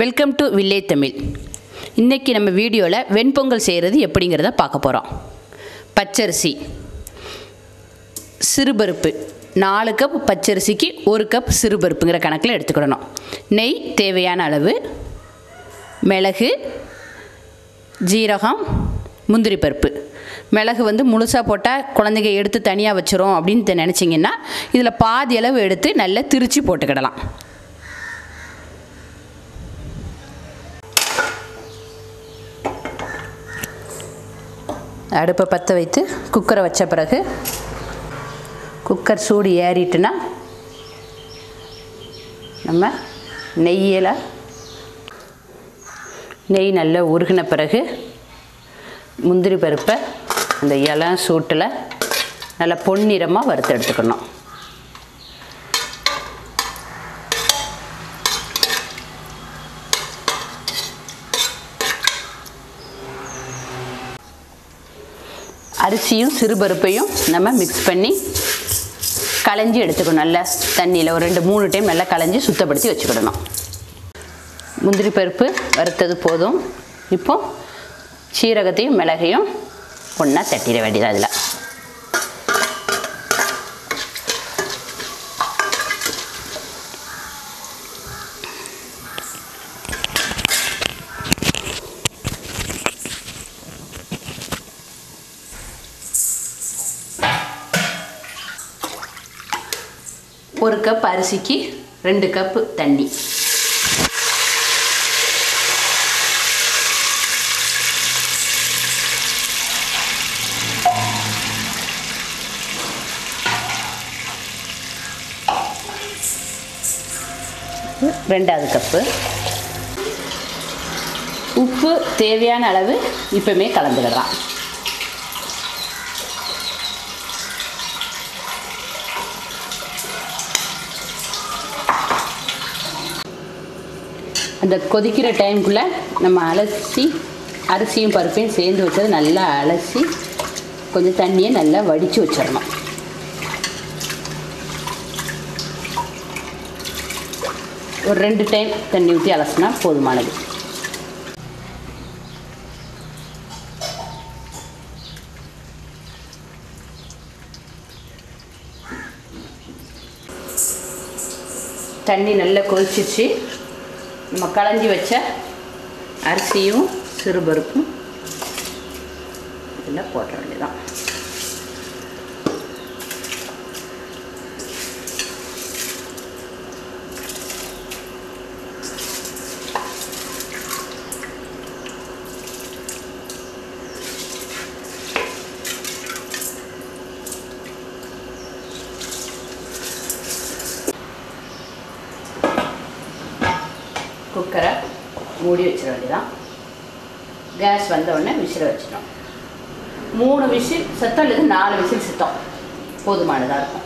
Welcome to village Tamil. இன்றைக்கி நம்ம வீடியோவில் வெண்பொங்கல் செய்கிறது எப்படிங்கிறத பார்க்க போகிறோம். பச்சரிசி, சிறுபருப்பு 4 கப் பச்சரிசிக்கு 1 கப் சிறுபருப்புங்கிற கணக்கில் எடுத்துக்கிடணும். நெய் தேவையான அளவு, மிளகு, ஜீரகம், முந்திரி பருப்பு. மிளகு முழுசாக போட்டால் குழந்தைங்க எடுத்து தனியாக வச்சிரும் அப்படின்னு நினச்சிங்கன்னா இதில் பாதி அளவு எடுத்து நல்லா திரிச்சு போட்டுக்கிடலாம். அடுப்பை பற்ற வைத்து குக்கரை வச்ச பிறகு குக்கர் சூடு ஏறிட்டுனா நம்ம நெய் நல்லா உருகின பிறகு முந்திரி பருப்பை அந்த இளம் சூட்டில் நல்லா பொன்னிறமாக வறுத்து எடுத்துக்கணும். அரிசியும் சிறுபருப்பையும் நம்ம மிக்ஸ் பண்ணி களைஞ்சி எடுத்துக்கணும். நல்லா தண்ணியில் ஒரு 2-3 டைம் நல்லா களைஞ்சி சுத்தப்படுத்தி வச்சுக்கிடணும். முந்திரி பருப்பு வறுத்தது போதும். இப்போ சீரகத்தையும் மிளகையும் ஒன்றா தட்டிட வேண்டியது. அதில் ஒரு கப் அரிசிக்கு 2 கப் தண்ணி. ரெண்டாவது கப்பு உப்பு தேவையான அளவு இப்பவுமே கலந்துக்கலாம். அந்த கொதிக்கிற டைமுக்குள்ளே நம்ம அலசி அரிசியும் பருப்பையும் சேர்ந்து வச்சது நல்லா அலசி கொஞ்சம் தண்ணியை நல்லா வடித்து வச்சிடணும். ஒரு 2 டைம் தண்ணி ஊற்றி அலசினா போதுமானது. தண்ணி நல்லா கொதிச்சிச்சு. நம்ம களைஞ்சி வச்ச அரிசியும் சிறுபருப்பும் இதில் போட்ட வேண்டியதான். குக்கரை மூடி வச்சிட வேண்டியதான். கேஸ் வந்த உடனே விசில் வச்சிட்டோம். 3 விசில் சத்தம் அல்லது 4 விசில் சத்தம் போதுமானதாக இருக்கும்.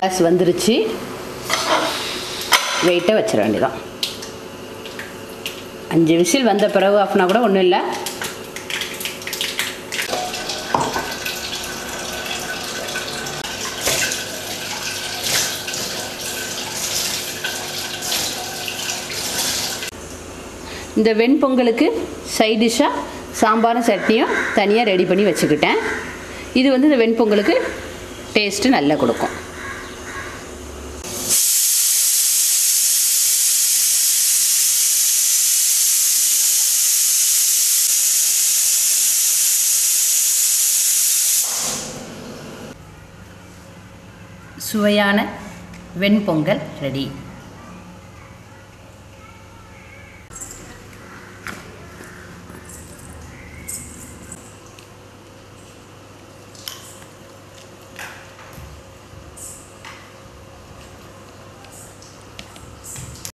கேஸ் வந்துருச்சு. வெயிட்டை வச்சிட வேண்டியதான். 5 விசில் வந்த பிறகு ஆஃப்னா கூட ஒன்றும் இல்லை. இந்த வெண்பொங்கலுக்கு சைட் டிஷ்ஷாக சாம்பாரும் சட்னியும் தனியாக ரெடி பண்ணி வச்சுக்கிட்டேன். இது இந்த வெண்பொங்கலுக்கு டேஸ்ட்டு நல்லா கொடுக்கும். சுவையான வெண்பொங்கல் ரெடி.